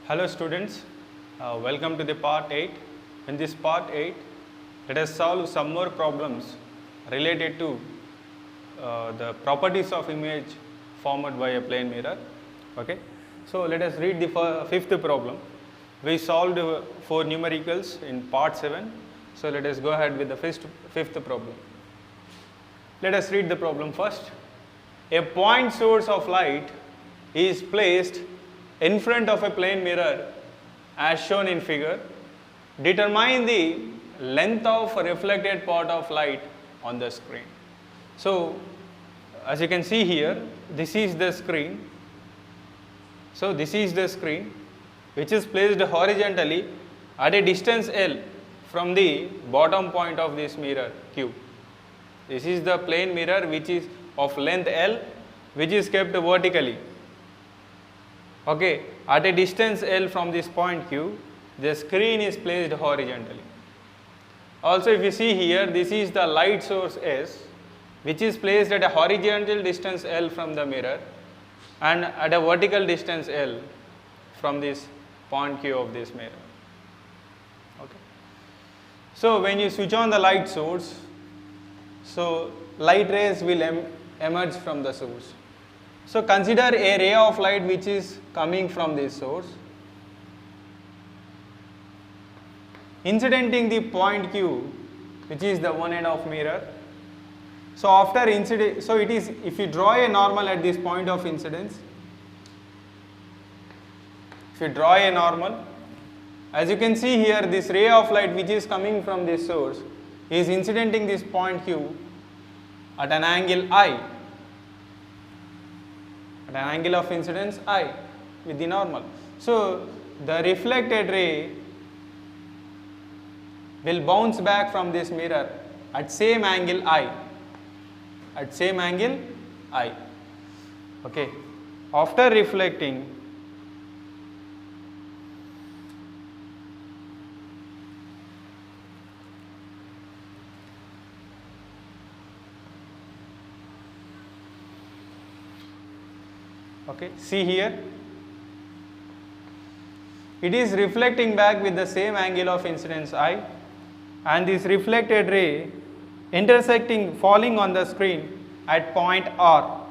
Hello students, welcome to the part 8. In this part 8, let us solve some more problems related to the properties of image formed by a plane mirror. Okay, so let us read the fifth problem. We solved 4 numericals in part 7. So let us go ahead with the fifth problem. Let us read the problem first. A point source of light is placed in front of a plane mirror as shown in figure. Determine the length of reflected part of light on the screen. So as you can see here, this is the screen. So this is the screen which is placed horizontally at a distance L from the bottom point of this mirror Q. This is the plane mirror which is of length L, which is kept vertically. Okay, at a distance L from this point Q, the screen is placed horizontally. Also, if you see here, this is the light source S, which is placed at a horizontal distance L from the mirror and at a vertical distance L from this point Q of this mirror. Okay. So when you switch on the light source, so light rays will emerge from the source. So consider a ray of light which is coming from this source, incidenting the point Q, which is the one end of mirror. So after incident, so it is, if you draw a normal at this point of incidence, if you draw a normal, as you can see here, this ray of light which is coming from this source is incidenting this point Q at an angle I, at an angle of incidence I with the normal. So the reflected ray will bounce back from this mirror at same angle I, at same angle I. Okay. After reflecting, okay, see here, it is reflecting back with the same angle of incidence I, and this reflected ray intersecting, falling on the screen at point R.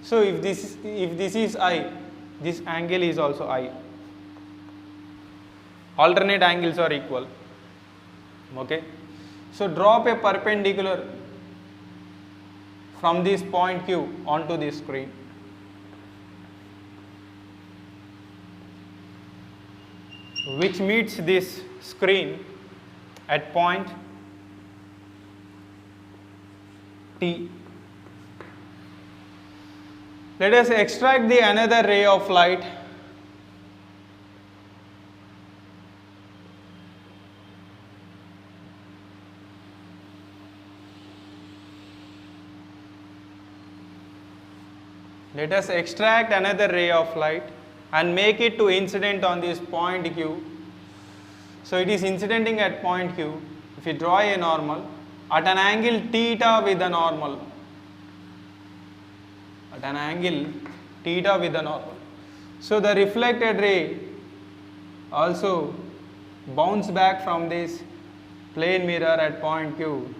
So if this is I, this angle is also I. Alternate angles are equal. Okay. So drop a perpendicular from this point Q onto this screen. Which meets this screen at point T. Let us extract the another ray of light . Let us extract another ray of light and make it to incident on this point Q. So it is incidenting at point Q. If you draw a normal at an angle theta with a normal, at an angle theta with a normal. So the reflected ray also bounce back from this plane mirror at point Q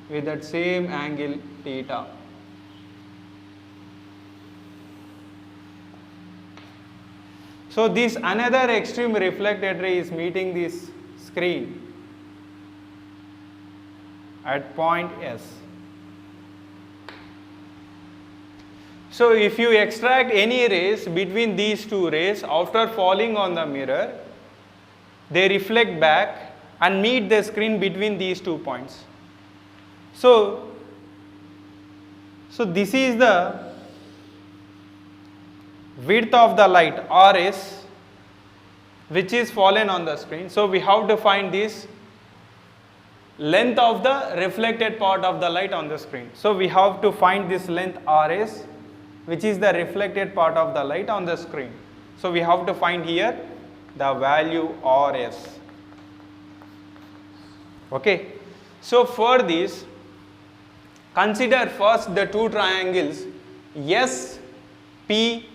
with that same angle theta. So this another extreme reflected ray is meeting this screen at point S. So if you extract any rays between these two rays, after falling on the mirror, they reflect back and meet the screen between these 2 points. So this is the width of the light Rs which is fallen on the screen. So we have to find this length of the reflected part of the light on the screen. So we have to find this length Rs, which is the reflected part of the light on the screen. So we have to find here the value Rs. Okay. So for this, consider first the two triangles S P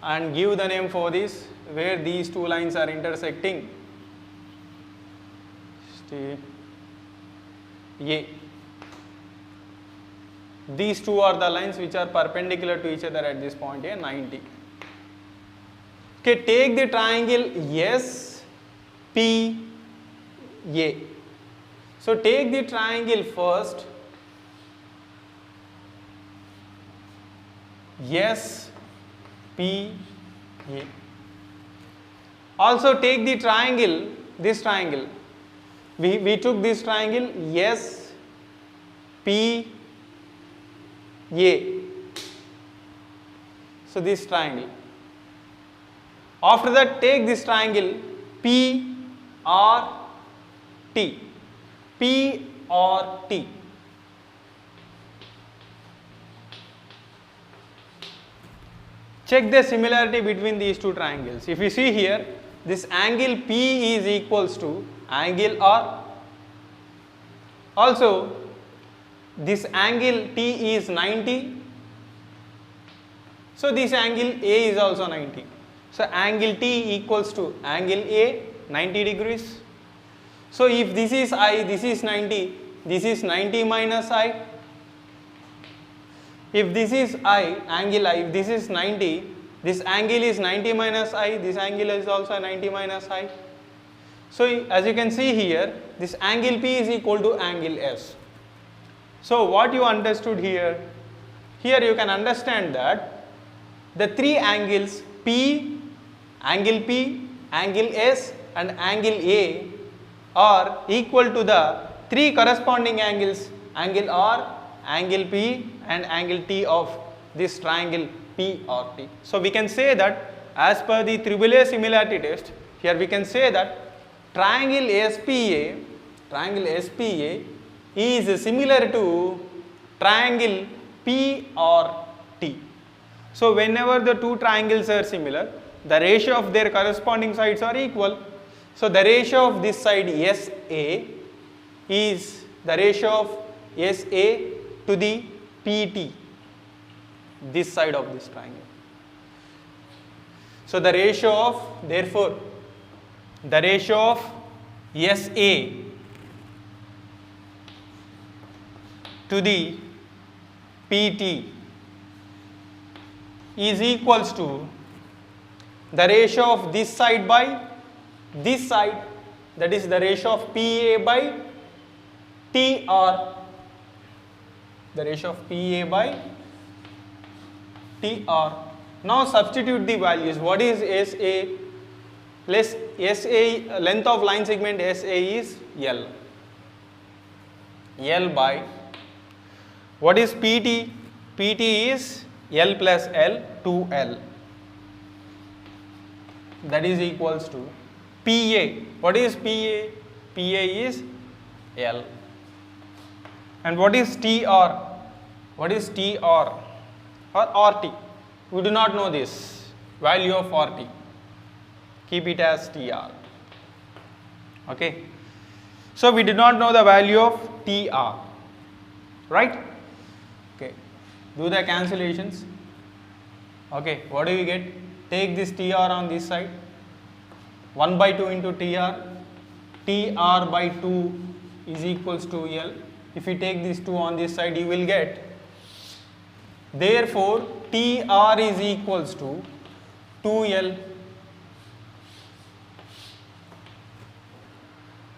and give the name for this where these two lines are intersecting. A. These two are the lines which are perpendicular to each other at this point A, 90. Okay, take the triangle SPA. So take the triangle first SPA. Also take the triangle, this triangle. We took this triangle SPA. So this triangle. After that, take this triangle PRT. PRT. Check the similarity between these two triangles. If you see here, this angle P is equals to angle R. Also, this angle T is 90. So this angle A is also 90. So angle T equals to angle A, 90 degrees. So if this is I, this is 90, this is 90 minus I. If this is I, angle I, if this is 90, this angle is 90 minus I, this angle is also 90 minus I. So as you can see here, this angle P is equal to angle S. So what you understood here? Here you can understand that the three angles P, angle S and angle A are equal to the three corresponding angles, angle R, angle P and angle T of this triangle PRT. So we can say that as per the AAA similarity test, here we can say that triangle SPA is similar to triangle PRT. So whenever the two triangles are similar, the ratio of their corresponding sides are equal. So the ratio of this side SA is the ratio of SA to the PT, this side of this triangle. So the ratio of, therefore, the ratio of SA to the PT is equals to the ratio of this side by this side, that is the ratio of PA by TR. The ratio of PA by TR. Now substitute the values. What is SA? SA, length of line segment SA is L. L by, what is PT? PT is L plus L, 2L. That is equals to PA. What is PA? PA is L. And what is TR? What is TR or RT? We do not know this value of RT. Keep it as TR. Okay. So we do not know the value of TR. Right? Okay. Do the cancellations. Okay. What do we get? Take this TR on this side. 1 by 2 into TR. TR by 2 is equals to L. If you take this 2 on this side, you will get. Therefore, TR is equals to 2L.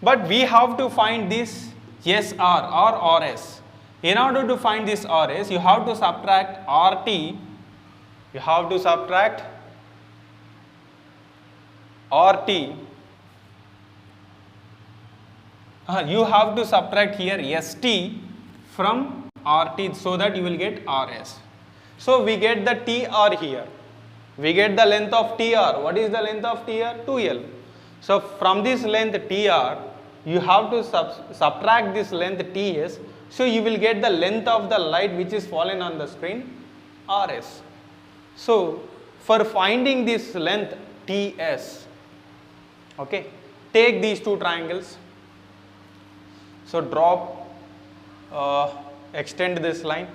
But we have to find this SR or RS. In order to find this RS, you have to subtract RT. You have to subtract RT. You have to subtract here ST from RT so that you will get RS. So we get the TR here. We get the length of TR. What is the length of TR? 2L. So from this length TR, you have to subtract this length TS. So you will get the length of the light which is fallen on the screen, RS. So for finding this length TS, okay, take these two triangles. So drop, extend this line.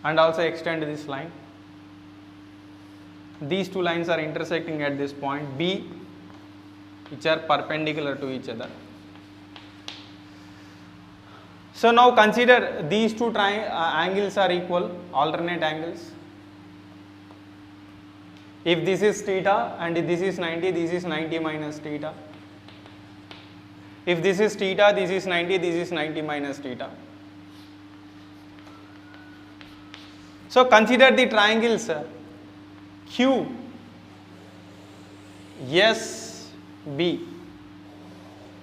and also extend this line. These two lines are intersecting at this point B, which are perpendicular to each other. So now consider these two angles are equal, alternate angles. If this is theta and if this is 90, this is 90 minus theta. If this is theta, this is 90, this is 90 minus theta. So consider the triangles Q, S, B.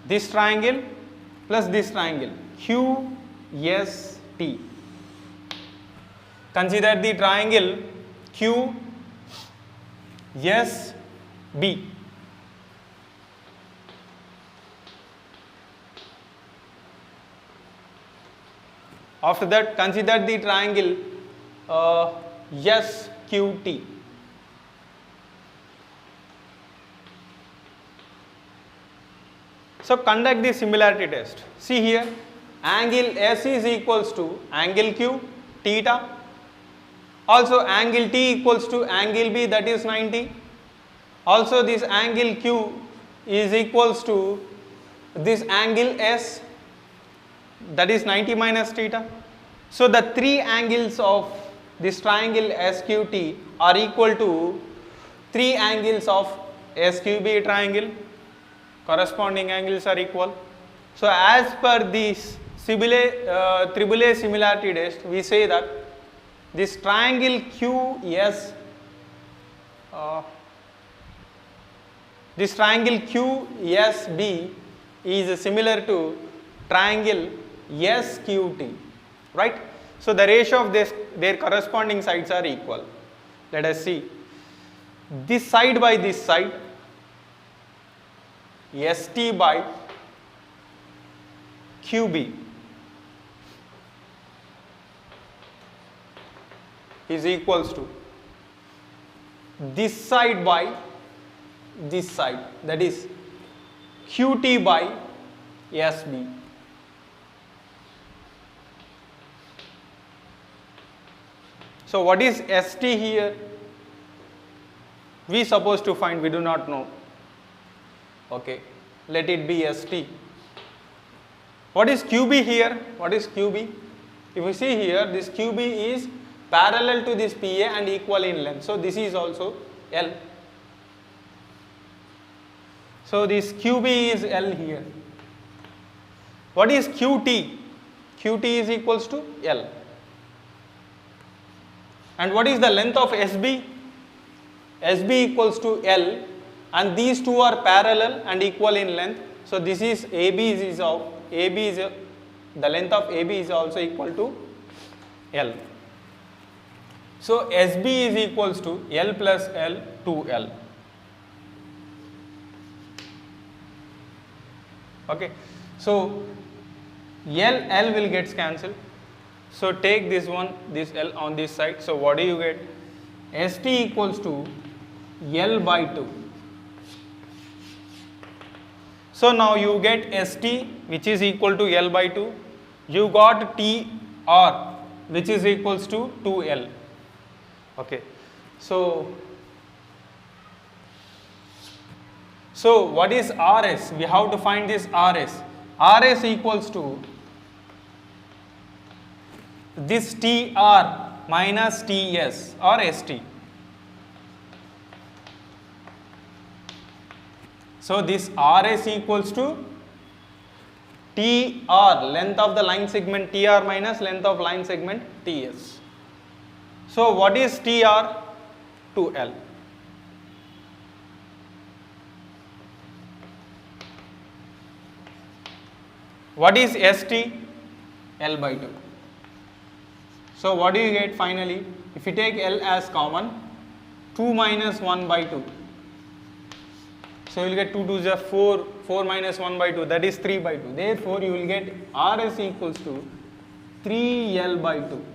This triangle plus this triangle Q, S, T. Consider the triangle Q, S, B. After that, consider the triangle SQT. So conduct the similarity test. See here, angle S is equals to angle Q, theta. Also angle T equals to angle B, that is 90. Also this angle Q is equals to this angle S, that is 90 minus theta. So the three angles of this triangle SQT are equal to three angles of SQB triangle. Corresponding angles are equal. So as per this Triboulet similarity test, we say that this triangle QS, this triangle QSB is similar to triangle SQT, right? So the ratio of their corresponding sides are equal. Let us see. This side by this side, ST by QB is equals to this side by this side, that is QT by SB. So what is ST here? We supposed to find, we do not know. Okay, let it be ST. What is QB here? What is QB? If you see here, this QB is parallel to this PA and equal in length. So this is also L. So this QB is L here. What is QT? QT is equals to L. And what is the length of SB? SB equals to L, and these two are parallel and equal in length. So this is the length of AB is also equal to L. So SB is equals to L plus L, 2L. Okay, so L will get cancelled. So take this one, this L on this side. So what do you get? ST equals to L by 2. So now you get ST, which is equal to L by 2. You got TR, which is equals to 2L. Okay. So what is RS? We have to find this RS. RS equals to this TR minus TS or ST. So this RS equals to TR, length of the line segment TR minus length of line segment TS. So what is TR? 2L. What is ST? L by 2. So what do you get finally? If you take L as common, 2 minus 1 by 2. So you will get 2 2s are 4, 4 minus 1 by 2, that is 3 by 2. Therefore you will get RS equals to 3L by 2.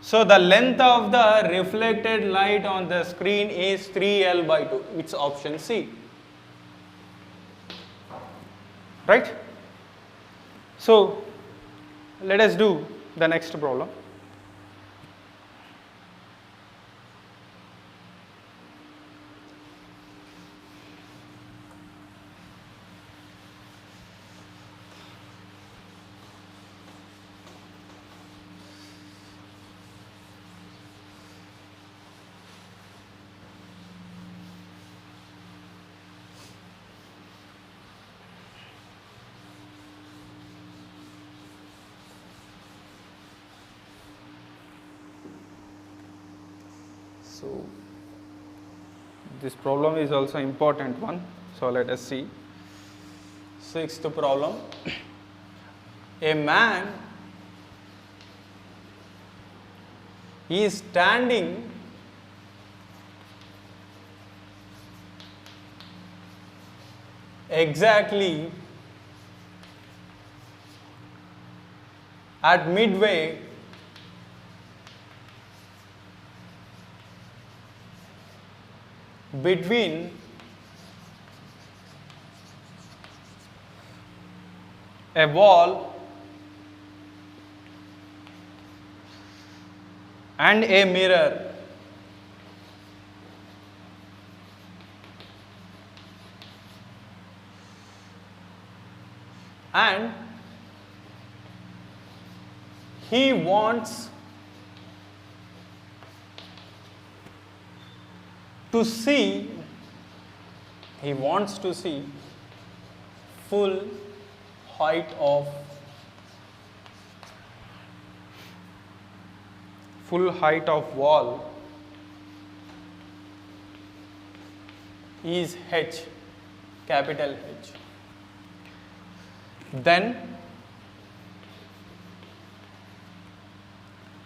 So the length of the reflected light on the screen is 3L by 2. It's option C. Right? So let us do the next problem. So this problem is also important one. So let us see. Sixth problem. A man is standing exactly at midway between a wall and a mirror. And he wants to see full height of wall is H, capital H. Then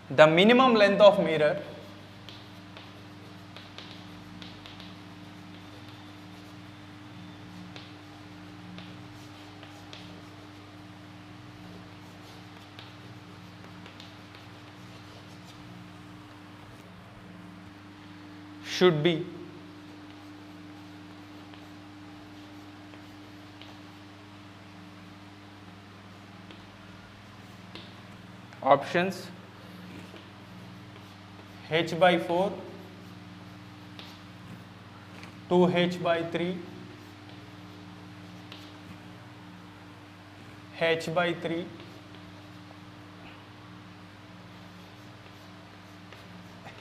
the minimum length of mirror should be options H by 4, 2H by 3, H by 3,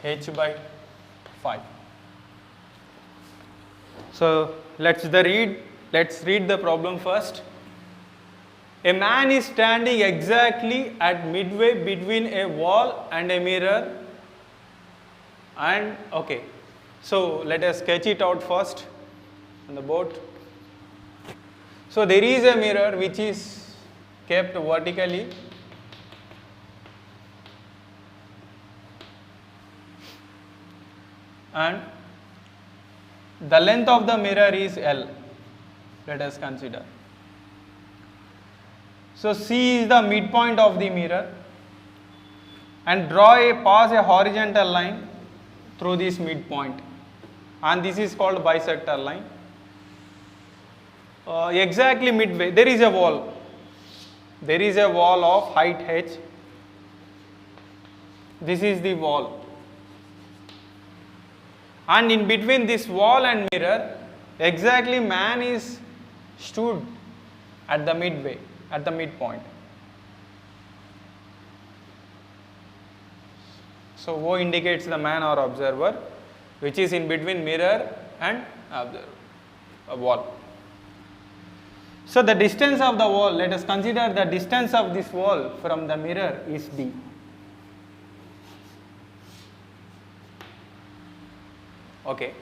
H by 5. So let's read the problem first. A man is standing exactly at midway between a wall and a mirror. And okay, so let us sketch it out first on the board. So there is a mirror which is kept vertically, and the length of the mirror is L. Let us consider. So C is the midpoint of the mirror, and pass a horizontal line through this midpoint, and this is called bisector line. Exactly midway there is a wall. There is a wall of height H. This is the wall, and in between this wall and mirror, exactly man is stood at the midway, at the midpoint. So O indicates the man or observer which is in between mirror and wall. So the distance of the wall, let us consider the distance of this wall from the mirror is D. Okay.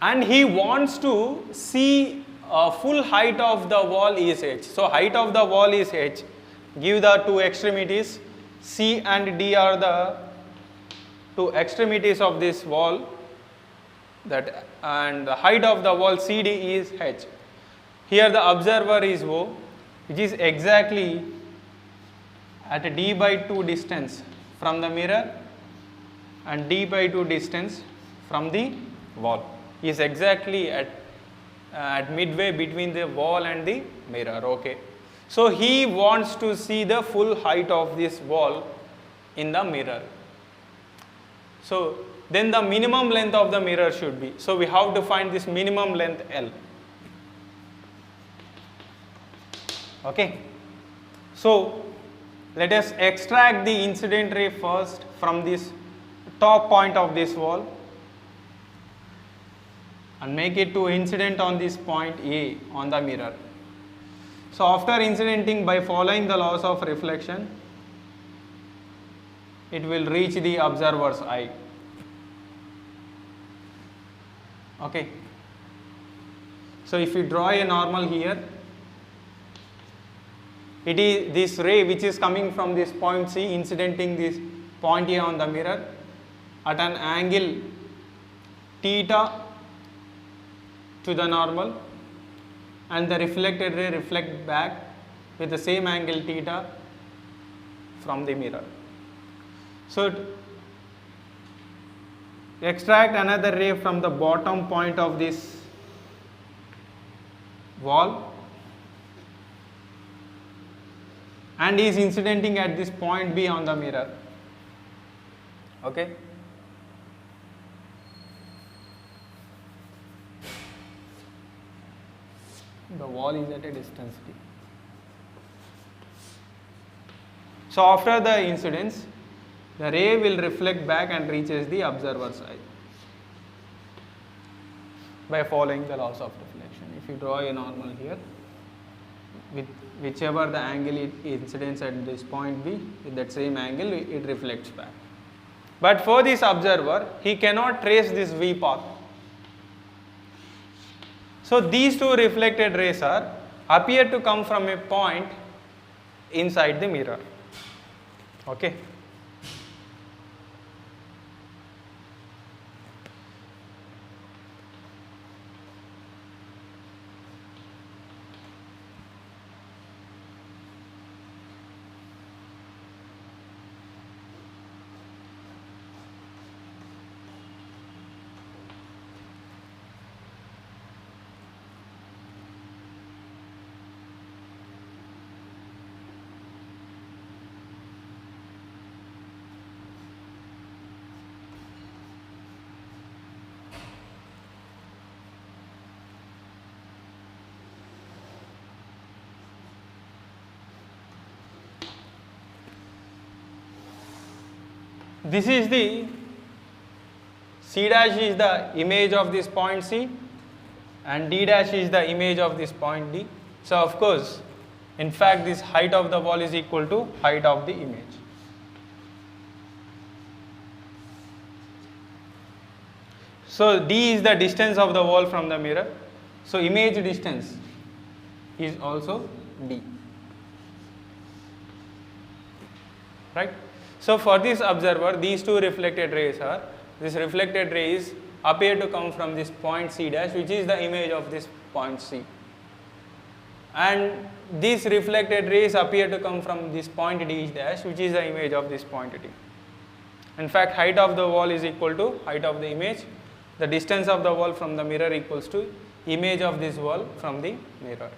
And he wants to see full height of the wall is H. So height of the wall is H. Give the two extremities. C and D are the two extremities of this wall. And the height of the wall CD is H. Here the observer is O, which is exactly at D by 2 distance from the mirror and D by 2 distance from the wall. He is exactly at midway between the wall and the mirror. Okay. So he wants to see the full height of this wall in the mirror. So then the minimum length of the mirror should be. So we have to find this minimum length L. Okay. So let us extract the incident ray first from this top point of this wall and make it to incident on this point A on the mirror. So after incidenting by following the laws of reflection, it will reach the observer's eye. Okay. So if you draw a normal here, it is this ray which is coming from this point C incidenting this point A on the mirror at an angle theta to the normal, and the reflected ray reflect back with the same angle theta from the mirror. So extract another ray from the bottom point of this wall and is incidenting at this point B on the mirror. Okay. The wall is at a distance D. So after the incidence, the ray will reflect back and reaches the observer's eye by following the laws of reflection. If you draw a normal here, with whichever the angle it incidence at this point B, with that same angle it reflects back. But for this observer, he cannot trace this V path. So these two reflected rays appear to come from a point inside the mirror. Okay. This is the C dash is the image of this point C and D dash is the image of this point D. So of course, in fact this height of the wall is equal to height of the image. So D is the distance of the wall from the mirror. So image distance is also D. Right? So for this observer, these two reflected rays this reflected rays appear to come from this point C dash, which is the image of this point C. And these reflected rays appear to come from this point D dash, which is the image of this point D. In fact, height of the wall is equal to height of the image. The distance of the wall from the mirror equals to image of this wall from the mirror.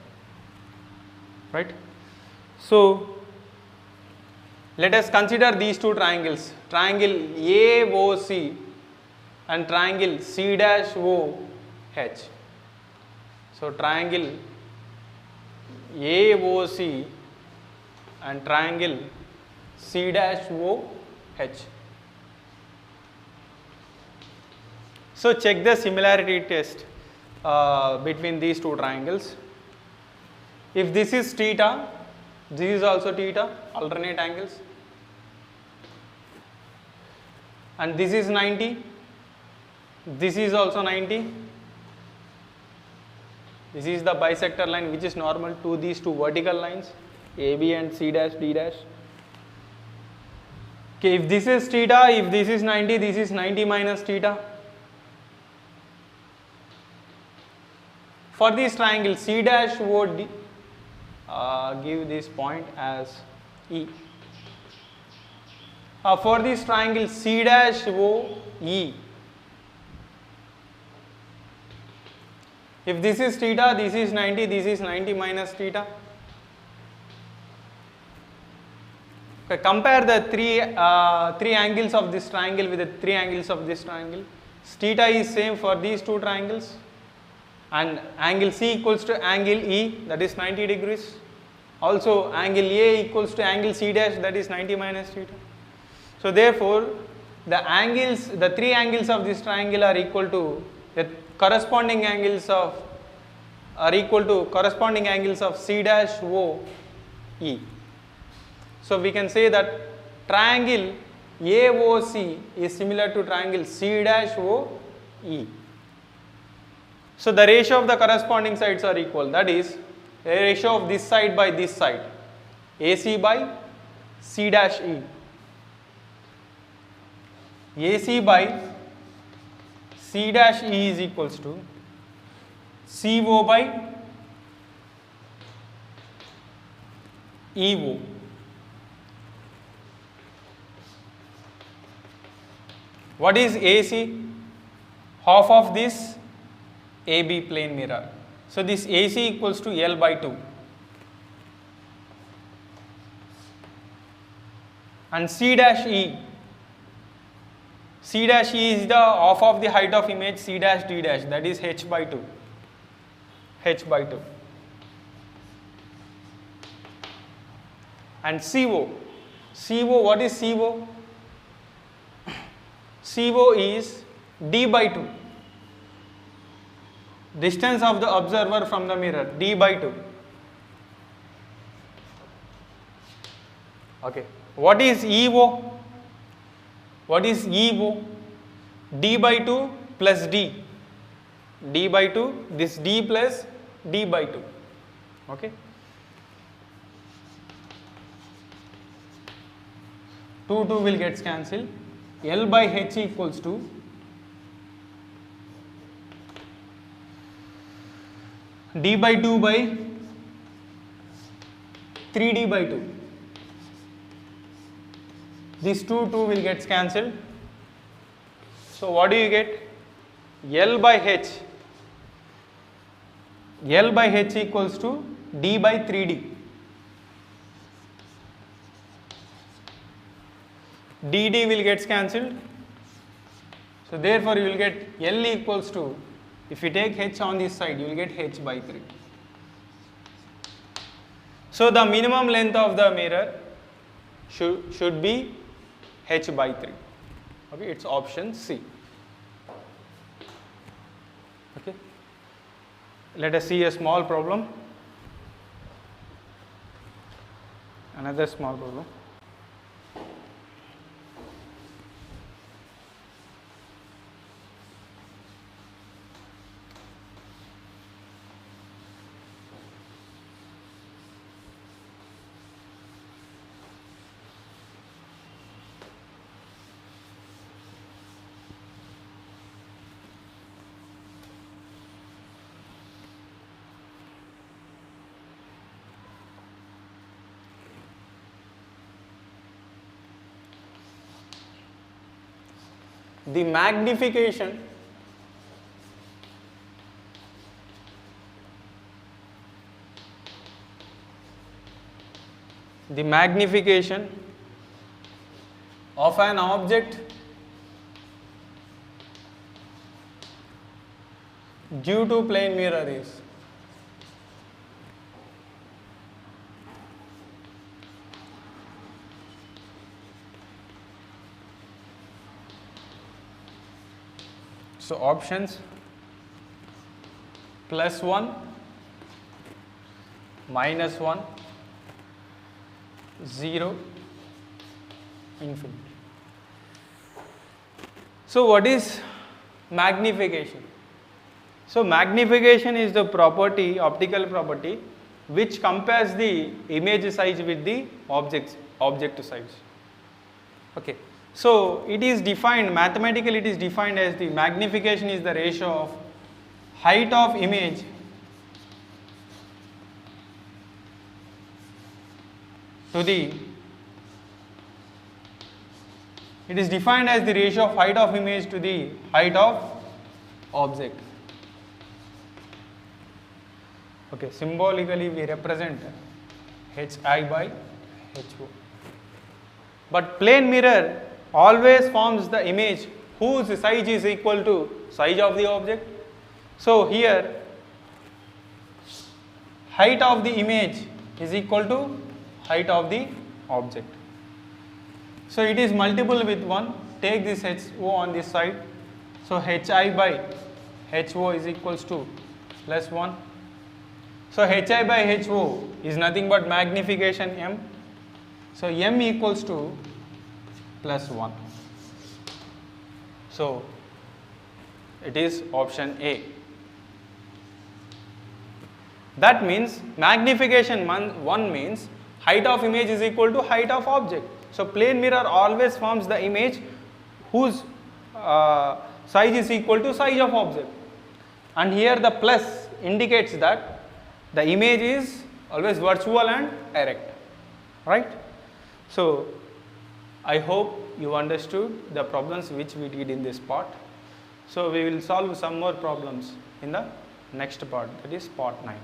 Right? So let us consider these two triangles, triangle AOC and triangle C-OH. So triangle AOC and triangle C-OH. So check the similarity test between these two triangles. If this is theta, this is also theta, alternate angles. And this is 90, this is also 90. This is the bisector line which is normal to these two vertical lines, AB and C dash, D dash. Okay, if this is theta, if this is 90, this is 90 minus theta. For this triangle C dash OD, give this point as E. For this triangle C dash OE, if this is theta, this is 90, this is 90 minus theta. Okay, compare the three angles of this triangle with the three angles of this triangle. Theta is same for these two triangles, and angle C equals to angle E, that is 90 degrees. Also angle A equals to angle C dash, that is 90 minus theta. So therefore, the three angles of this triangle are equal to the corresponding angles of C dash O E. So we can say that triangle AOC is similar to triangle C dash O E. So the ratio of the corresponding sides are equal. That is a ratio of this side by this side. AC by C dash E. AC by C dash E is equals to CO by EO. What is AC? Half of this AB plane mirror. So this AC equals to L by 2. And C dash E. C dash E is the half of the height of image C dash D dash, that is H by 2. H by 2. And CO. CO, what is CO? CO is D by 2. Distance of the observer from the mirror, D by 2. Okay. What is EO? What is EO? D by 2 plus D. D by 2, this D plus D by 2. Okay. 2 will get cancelled. L by H equals to D by 2 by 3D by 2. This 2 will get cancelled. So what do you get? L by H. L by H equals to D by 3D. DD will get cancelled. So therefore you will get L equals to, if you take H on this side, you will get H by 3. So the minimum length of the mirror should be H by 3. Okay, it's option C. Okay. Let us see a small problem. Another small problem. The magnification of an object due to plane mirror is so options +1, -1, 0, infinity. So what is magnification? So magnification is the property, optical property, which compares the image size with the object size. Okay. So it is defined, mathematically it is defined as the magnification is the ratio of height of image to the, it is defined as the ratio of height of image to the height of object. Okay, symbolically we represent Hi by Ho. But plane mirror always forms the image whose size is equal to size of the object. So here height of the image is equal to height of the object. So it is multiple with 1. Take this HO on this side. So Hi by HO is equals to +1. So Hi by HO is nothing but magnification M. So M equals to +1. So it is option A. That means magnification 1 means height of image is equal to height of object. So plane mirror always forms the image whose size is equal to size of object. And here the plus indicates that the image is always virtual and erect, right? So I hope you understood the problems which we did in this part. So we will solve some more problems in the next part, that is part 9.